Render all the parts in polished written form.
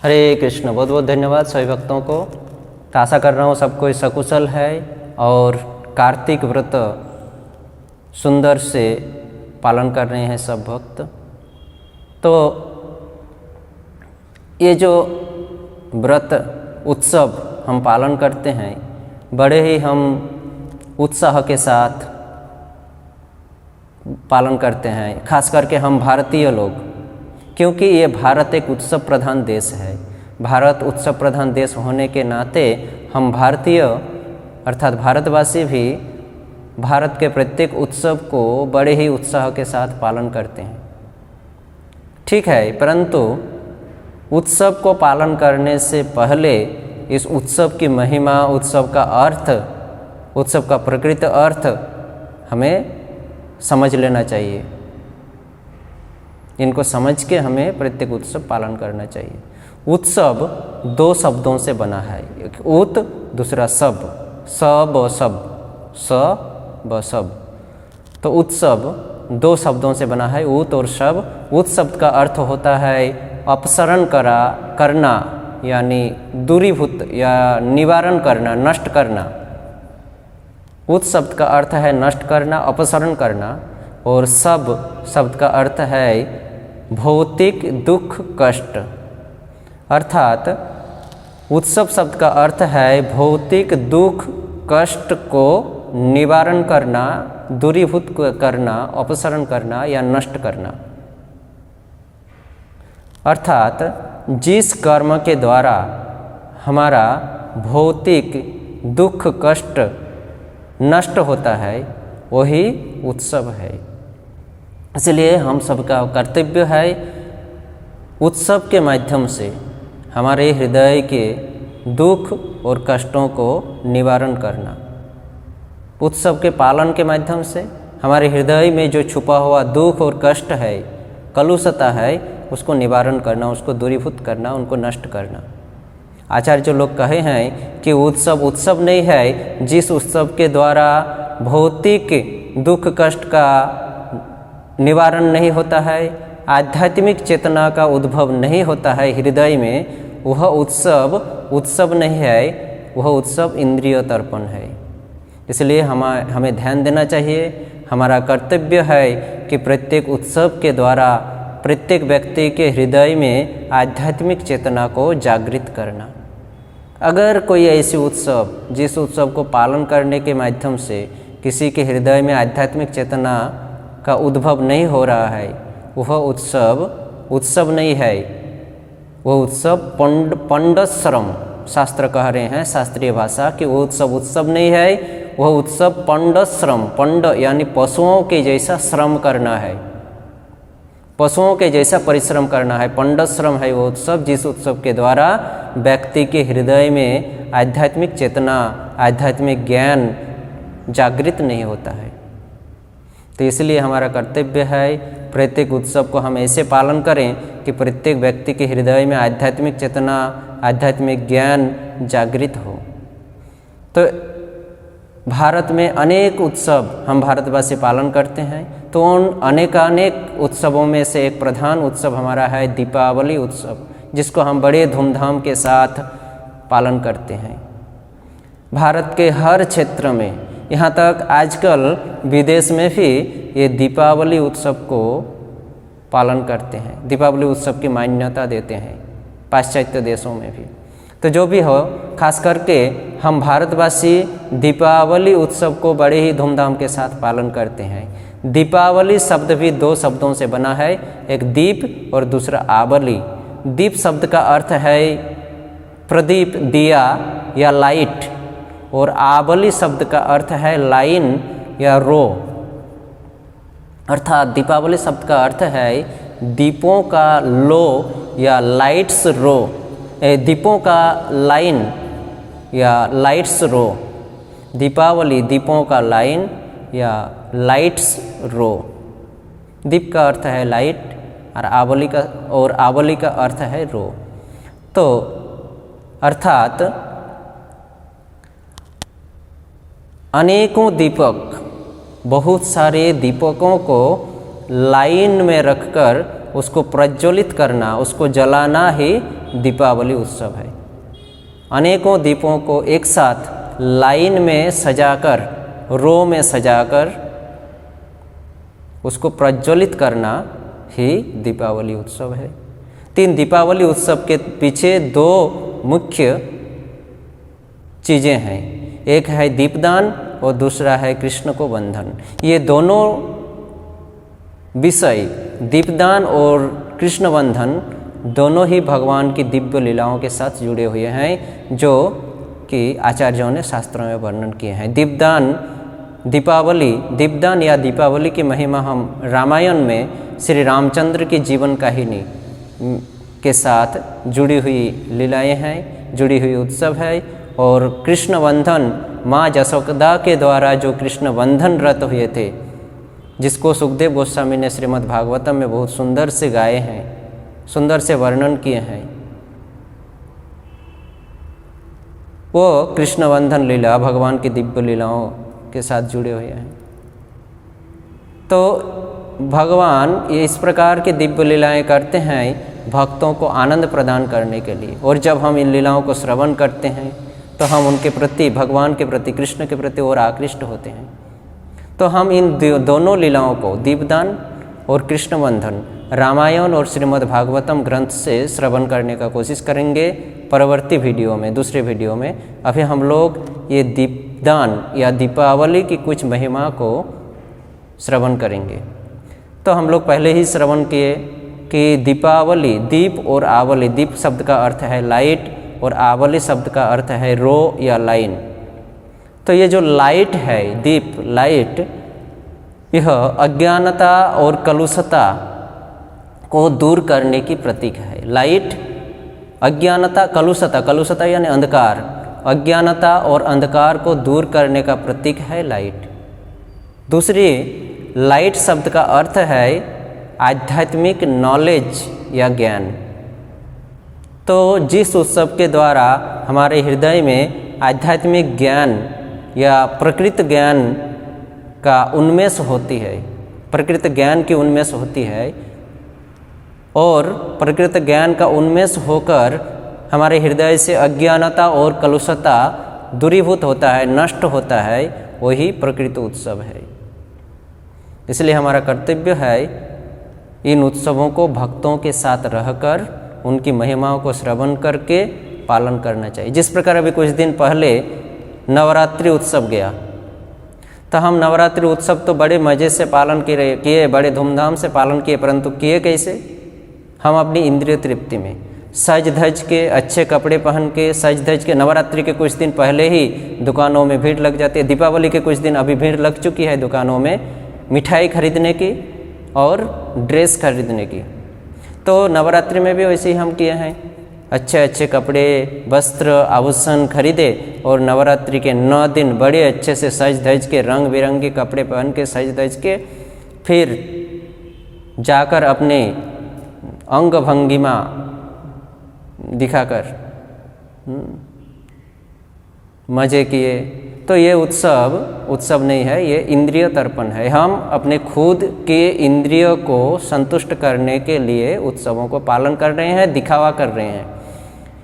हरे कृष्ण। बहुत बहुत धन्यवाद सभी भक्तों को। तो आशा कर रहा हूँ सबको सकुशल है और कार्तिक व्रत सुंदर से पालन कर रहे हैं सब भक्त। तो ये जो व्रत उत्सव हम पालन करते हैं बड़े ही हम उत्साह के साथ पालन करते हैं, खास करके हम भारतीय लोग, क्योंकि ये भारत एक उत्सव प्रधान देश है। भारत उत्सव प्रधान देश होने के नाते हम भारतीय अर्थात भारतवासी भी भारत के प्रत्येक उत्सव को बड़े ही उत्साह के साथ पालन करते हैं। ठीक है, परंतु उत्सव को पालन करने से पहले इस उत्सव की महिमा, उत्सव का अर्थ, उत्सव का प्रकृत अर्थ हमें समझ लेना चाहिए। इनको समझ के हमें प्रत्येक उत्सव पालन करना चाहिए। उत्सव दो शब्दों से बना है, एक उत, दूसरा सब, सब सब, सब सब। तो उत्सव दो शब्दों से बना है, उत और सब। उत शब्द का अर्थ होता है अपसरण करना, यानी दूरीभूत या निवारण करना, नष्ट करना। उत शब्द का अर्थ है नष्ट करना, अपसरण करना। और सब शब्द का अर्थ है भौतिक दुख कष्ट। अर्थात उत्सव शब्द का अर्थ है भौतिक दुख कष्ट को निवारण करना, दूरीभूत करना, अपसरण करना या नष्ट करना। अर्थात जिस कर्म के द्वारा हमारा भौतिक दुख कष्ट नष्ट होता है वही उत्सव है। इसलिए हम सबका कर्तव्य है उत्सव के माध्यम से हमारे हृदय के दुख और कष्टों को निवारण करना। उत्सव के पालन के माध्यम से हमारे हृदय में जो छुपा हुआ दुख और कष्ट है, कलुषता है, उसको निवारण करना, उसको दूरीभूत करना, उनको नष्ट करना। आचार्य जो लोग कहे हैं कि उत्सव उत्सव नहीं है जिस उत्सव के द्वारा भौतिक दुख कष्ट का निवारण नहीं होता है, आध्यात्मिक चेतना का उद्भव नहीं होता है हृदय में, वह उत्सव उत्सव नहीं है, वह उत्सव इंद्रिय तर्पण है। इसलिए हमें ध्यान देना चाहिए। हमारा कर्तव्य है कि प्रत्येक उत्सव के द्वारा प्रत्येक व्यक्ति के हृदय में आध्यात्मिक चेतना को जागृत करना। अगर कोई ऐसी उत्सव जिस उत्सव को पालन करने के माध्यम से किसी के हृदय में आध्यात्मिक चेतना का उद्भव नहीं हो रहा है, वह उत्सव उत्सव नहीं है, वह उत्सव पंडश्रम, शास्त्र कह रहे हैं, शास्त्रीय भाषा कि वो उत्सव उत्सव नहीं है, वह उत्सव पंडश्रम, पंड यानी पशुओं के जैसा श्रम करना है, पशुओं के जैसा परिश्रम करना है। पंडश्रम है वो उत्सव जिस उत्सव के द्वारा व्यक्ति के हृदय में आध्यात्मिक चेतना, आध्यात्मिक ज्ञान जागृत नहीं होता है। तो इसलिए हमारा कर्तव्य है प्रत्येक उत्सव को हम ऐसे पालन करें कि प्रत्येक व्यक्ति के हृदय में आध्यात्मिक चेतना, आध्यात्मिक ज्ञान जागृत हो। तो भारत में अनेक उत्सव हम भारतवासी पालन करते हैं। तो उन अनेकानेक उत्सवों में से एक प्रधान उत्सव हमारा है दीपावली उत्सव, जिसको हम बड़े धूमधाम के साथ पालन करते हैं। भारत के हर क्षेत्र में, यहाँ तक आजकल विदेश में भी ये दीपावली उत्सव को पालन करते हैं, दीपावली उत्सव की मान्यता देते हैं, पाश्चात्य देशों में भी। तो जो भी हो, खास करके हम भारतवासी दीपावली उत्सव को बड़े ही धूमधाम के साथ पालन करते हैं। दीपावली शब्द भी दो शब्दों से बना है, एक दीप और दूसरा आवली। दीप शब्द का अर्थ है प्रदीप, दिया या लाइट, और आवली शब्द का अर्थ है लाइन या रो। अर्थात दीपावली शब्द का अर्थ है दीपों का लो या लाइट्स रो, दीपों का लाइन या लाइट्स रो। दीपावली दीपों का लाइन या लाइट्स रो। दीप का अर्थ है लाइट और आवली का अर्थ है रो। तो अर्थात अनेकों दीपक, बहुत सारे दीपकों को लाइन में रखकर उसको प्रज्वलित करना, उसको जलाना ही दीपावली उत्सव है। अनेकों दीपों को एक साथ लाइन में सजाकर, रो में सजाकर उसको प्रज्वलित करना ही दीपावली उत्सव है। तीन दीपावली उत्सव के पीछे दो मुख्य चीज़ें हैं, एक है दीपदान और दूसरा है कृष्ण को बंधन। ये दोनों विषय, दीपदान और कृष्ण बंधन, दोनों ही भगवान की दिव्य लीलाओं के साथ जुड़े हुए हैं, जो कि आचार्यों ने शास्त्रों में वर्णन किए हैं। दीपदान या दीपावली की महिमा हम रामायण में श्री रामचंद्र की जीवन कहानी के साथ जुड़ी हुई लीलाएं हैं, जुड़ी हुई उत्सव है। और कृष्ण बंधन माँ जसोदा के द्वारा जो कृष्ण बंधन व्रत हुए थे, जिसको सुखदेव गोस्वामी ने श्रीमद् भागवतम में बहुत सुंदर से गाए हैं, सुंदर से वर्णन किए हैं, वो कृष्ण बंधन लीला भगवान की दिव्य लीलाओं के साथ जुड़े हुए हैं। तो भगवान ये इस प्रकार की दिव्य लीलाएं करते हैं भक्तों को आनंद प्रदान करने के लिए। और जब हम इन लीलाओं को श्रवण करते हैं तो हम उनके प्रति, भगवान के प्रति, कृष्ण के प्रति और आकृष्ट होते हैं। तो हम इन दोनों लीलाओं को, दीपदान और कृष्ण बंधन, रामायण और श्रीमद् भागवतम ग्रंथ से श्रवण करने का कोशिश करेंगे परवर्ती वीडियो में, दूसरे वीडियो में। अभी हम लोग ये दीपदान या दीपावली की कुछ महिमा को श्रवण करेंगे। तो हम लोग पहले ही श्रवण किए कि दीपावली, दीप और आवली, दीप शब्द का अर्थ है लाइट और आवली शब्द का अर्थ है रो या लाइन। तो ये जो लाइट है, दीप, लाइट, यह अज्ञानता और कलुषता को दूर करने की प्रतीक है। लाइट अज्ञानता, कलुषता, कलुषता यानी अंधकार, अज्ञानता और अंधकार को दूर करने का प्रतीक है लाइट। दूसरी, लाइट शब्द का अर्थ है आध्यात्मिक नॉलेज या ज्ञान। तो जिस उत्सव के द्वारा हमारे हृदय में आध्यात्मिक ज्ञान या प्रकृत ज्ञान का उन्मेष होती है, प्रकृत ज्ञान की उन्मेष होती है, और प्रकृत ज्ञान का उन्मेष होकर हमारे हृदय से अज्ञानता और कलुषता दूरीभूत होता है, नष्ट होता है, वही प्रकृत उत्सव है। इसलिए हमारा कर्तव्य है इन उत्सवों को भक्तों के साथ रहकर उनकी महिमाओं को श्रवण करके पालन करना चाहिए। जिस प्रकार अभी कुछ दिन पहले नवरात्रि उत्सव गया, तो हम नवरात्रि उत्सव तो बड़े मज़े से पालन किए, बड़े धूमधाम से पालन किए, परंतु किए कैसे? हम अपनी इंद्रिय तृप्ति में सज धज के, अच्छे कपड़े पहन के, सज धज के। नवरात्रि के कुछ दिन पहले ही दुकानों में भीड़ लग जाती है, दीपावली के कुछ दिन अभी भीड़ लग चुकी है दुकानों में मिठाई खरीदने की और ड्रेस खरीदने की। तो नवरात्रि में भी वैसे ही हम किए हैं, अच्छे अच्छे कपड़े, वस्त्र, आभूषण खरीदे और नवरात्रि के 9 दिन बड़े अच्छे से सज धज के, रंग बिरंगे कपड़े पहन के, सज धज के, फिर जाकर अपने अंग भंगिमा दिखाकर मज़े किए। तो ये उत्सव नहीं है, ये इंद्रिय तर्पण है। हम अपने खुद के इंद्रियों को संतुष्ट करने के लिए उत्सवों को पालन कर रहे हैं, दिखावा कर रहे हैं।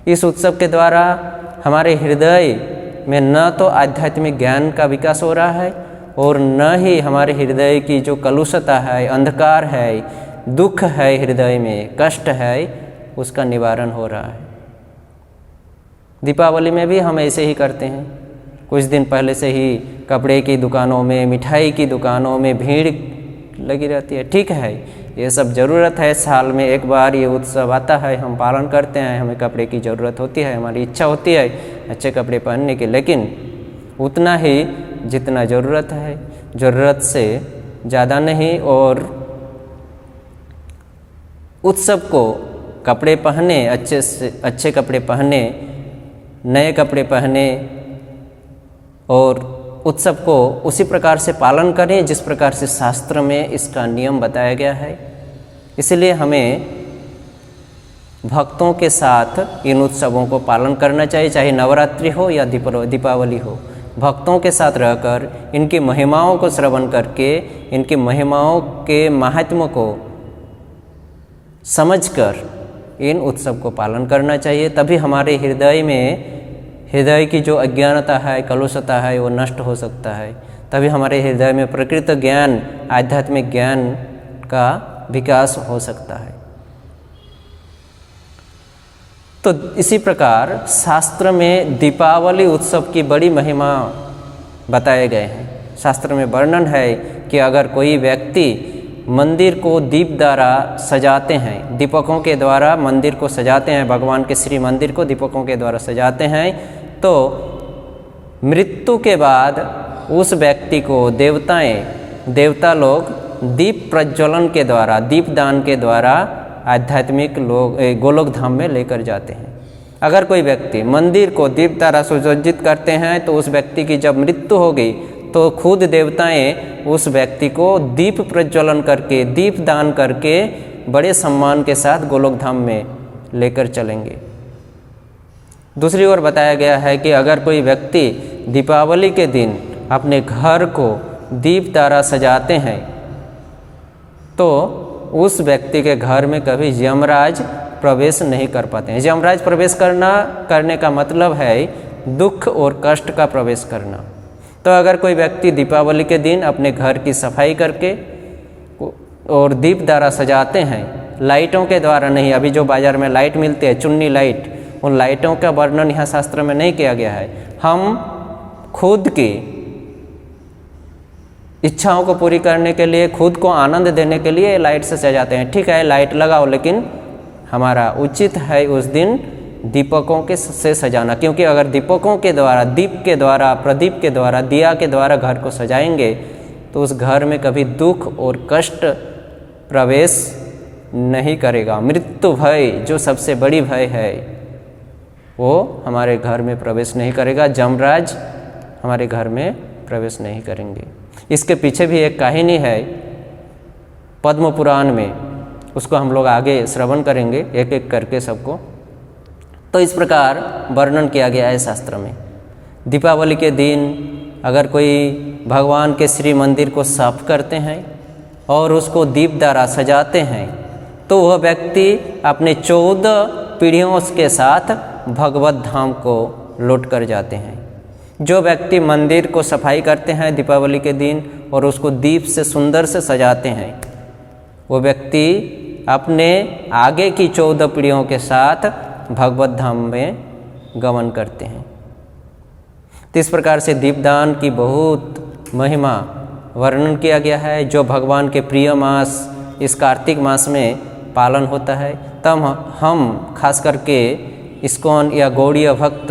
इस उत्सव के द्वारा हमारे हृदय में न तो आध्यात्मिक ज्ञान का विकास हो रहा है और न ही हमारे हृदय की जो कलुषता है, अंधकार है, दुख है, हृदय में कष्ट है, उसका निवारण हो रहा है। दीपावली में भी हम ऐसे ही करते हैं। कुछ दिन पहले से ही कपड़े की दुकानों में, मिठाई की दुकानों में भीड़ लगी रहती है। ठीक है, ये सब ज़रूरत है, साल में एक बार ये उत्सव आता है, हम पालन करते हैं, हमें कपड़े की ज़रूरत होती है, हमारी इच्छा होती है अच्छे कपड़े पहनने की, लेकिन उतना ही जितना ज़रूरत है, ज़रूरत से ज़्यादा नहीं। और उत्सव को कपड़े पहने, अच्छे कपड़े पहने, नए कपड़े पहने और उत्सव को उसी प्रकार से पालन करें जिस प्रकार से शास्त्र में इसका नियम बताया गया है। इसलिए हमें भक्तों के साथ इन उत्सवों को पालन करना चाहिए, चाहे नवरात्रि हो या दीपावली हो। भक्तों के साथ रहकर इनकी महिमाओं को श्रवण करके, इनकी महिमाओं के महात्म्य को समझकर इन उत्सव को पालन करना चाहिए। तभी हमारे हृदय की जो अज्ञानता है, कलुषता है, वो नष्ट हो सकता है। तभी हमारे हृदय में प्रकृत ज्ञान, आध्यात्मिक ज्ञान का विकास हो सकता है। तो इसी प्रकार शास्त्र में दीपावली उत्सव की बड़ी महिमा बताए गए हैं। शास्त्र में वर्णन है कि अगर कोई व्यक्ति मंदिर को दीप द्वारा सजाते हैं, दीपकों के द्वारा मंदिर को सजाते हैं, भगवान के श्री मंदिर को दीपकों के द्वारा सजाते हैं, तो मृत्यु के बाद उस व्यक्ति को देवता लोग दीप प्रज्वलन के द्वारा, दीप दान के द्वारा आध्यात्मिक गोलोक धाम में लेकर जाते हैं। अगर कोई व्यक्ति मंदिर को दीप द्वारा सुसज्जित करते हैं तो उस व्यक्ति की जब मृत्यु हो गई तो खुद देवताएं उस व्यक्ति को दीप प्रज्वलन करके, दीप दान करके बड़े सम्मान के साथ गोलोक धाम में लेकर चलेंगे। दूसरी ओर बताया गया है कि अगर कोई व्यक्ति दीपावली के दिन अपने घर को दीप द्वारा सजाते हैं तो उस व्यक्ति के घर में कभी यमराज प्रवेश नहीं कर पाते हैं। यमराज प्रवेश करने का मतलब है दुख और कष्ट का प्रवेश करना। तो अगर कोई व्यक्ति दीपावली के दिन अपने घर की सफाई करके और दीप द्वारा सजाते हैं, लाइटों के द्वारा नहीं, अभी जो बाज़ार में लाइट मिलती है, चुन्नी लाइट, उन लाइटों का वर्णन यहाँ शास्त्र में नहीं किया गया है। हम खुद की इच्छाओं को पूरी करने के लिए, खुद को आनंद देने के लिए लाइट से सजाते हैं। ठीक है, लाइट लगाओ, लेकिन हमारा उचित है उस दिन दीपकों के से सजाना, क्योंकि अगर दीपकों के द्वारा, दीप के द्वारा, प्रदीप के द्वारा, दिया के द्वारा घर को सजाएंगे तो उस घर में कभी दुख और कष्ट प्रवेश नहीं करेगा। मृत्यु भय जो सबसे बड़ी भय है वो हमारे घर में प्रवेश नहीं करेगा, यमराज हमारे घर में प्रवेश नहीं करेंगे। इसके पीछे भी एक कहानी है पद्म पुराण में, उसको हम लोग आगे श्रवण करेंगे एक एक करके सबको। तो इस प्रकार वर्णन किया गया है शास्त्र में। दीपावली के दिन अगर कोई भगवान के श्री मंदिर को साफ करते हैं और उसको दीप द्वारा सजाते हैं तो वह व्यक्ति अपने 14 पीढ़ियों के साथ भगवत धाम को लौट कर जाते हैं। जो व्यक्ति मंदिर को सफाई करते हैं दीपावली के दिन और उसको दीप से सुंदर से सजाते हैं, वो व्यक्ति अपने आगे की 14 पीढ़ियों के साथ भगवत धाम में गमन करते हैं। तो इस प्रकार से दीपदान की बहुत महिमा वर्णन किया गया है, जो भगवान के प्रिय मास इस कार्तिक मास में पालन होता है। तब हम खास करके इस्कॉन या गौड़ीय भक्त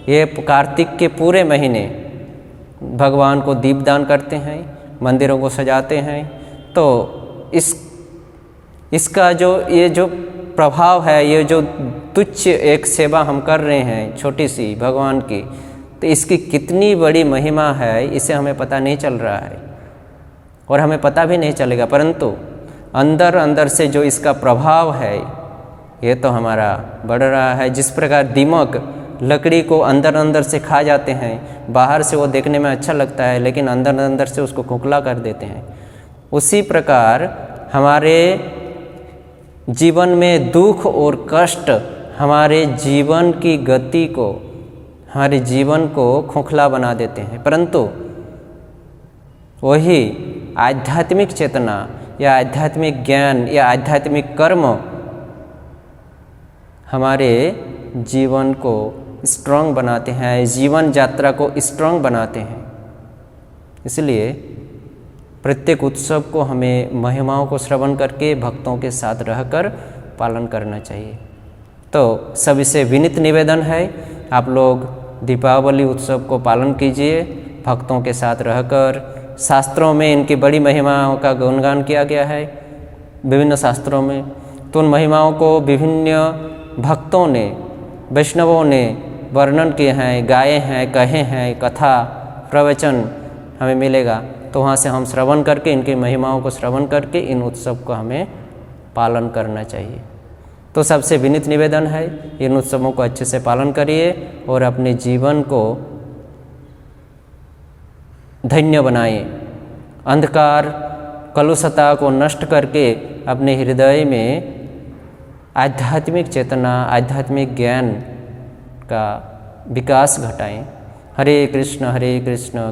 ये कार्तिक के पूरे महीने भगवान को दीपदान करते हैं, मंदिरों को सजाते हैं। तो इसका ये जो प्रभाव है, ये जो तुच्छ एक सेवा हम कर रहे हैं छोटी सी भगवान की, तो इसकी कितनी बड़ी महिमा है इसे हमें पता नहीं चल रहा है और हमें पता भी नहीं चलेगा, परंतु अंदर अंदर से जो इसका प्रभाव है ये तो हमारा बढ़ रहा है। जिस प्रकार दीमक लकड़ी को अंदर अंदर से खा जाते हैं, बाहर से वो देखने में अच्छा लगता है लेकिन अंदर अंदर से उसको खोखला कर देते हैं, उसी प्रकार हमारे जीवन में दुख और कष्ट हमारे जीवन की गति को, हमारे जीवन को खोखला बना देते हैं। परंतु वही आध्यात्मिक चेतना या आध्यात्मिक ज्ञान या आध्यात्मिक कर्म हमारे जीवन को स्ट्रांग बनाते हैं, जीवन यात्रा को स्ट्रांग बनाते हैं। इसलिए प्रत्येक उत्सव को हमें महिमाओं को श्रवण करके भक्तों के साथ रहकर पालन करना चाहिए। तो सभी से विनीत निवेदन है, आप लोग दीपावली उत्सव को पालन कीजिए, भक्तों के साथ रहकर। शास्त्रों में इनकी बड़ी महिमाओं का गुणगान किया गया है विभिन्न शास्त्रों में, तो उन महिमाओं को विभिन्न भक्तों ने, वैष्णवों ने वर्णन किए हैं, गाए हैं, कहे हैं, कथा प्रवचन हमें मिलेगा। तो वहाँ से हम श्रवण करके, इनकी महिमाओं को श्रवण करके इन उत्सव को हमें पालन करना चाहिए। तो सबसे विनीत निवेदन है, इन उत्सवों को अच्छे से पालन करिए और अपने जीवन को धन्य बनाइए। अंधकार कलुषता को नष्ट करके अपने हृदय में आध्यात्मिक चेतना, आध्यात्मिक ज्ञान का विकास घटाएं। हरे कृष्ण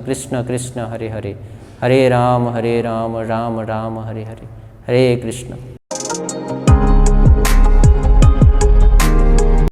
कृष्ण कृष्ण हरे हरे, हरे राम राम राम हरे हरे। हरे कृष्ण।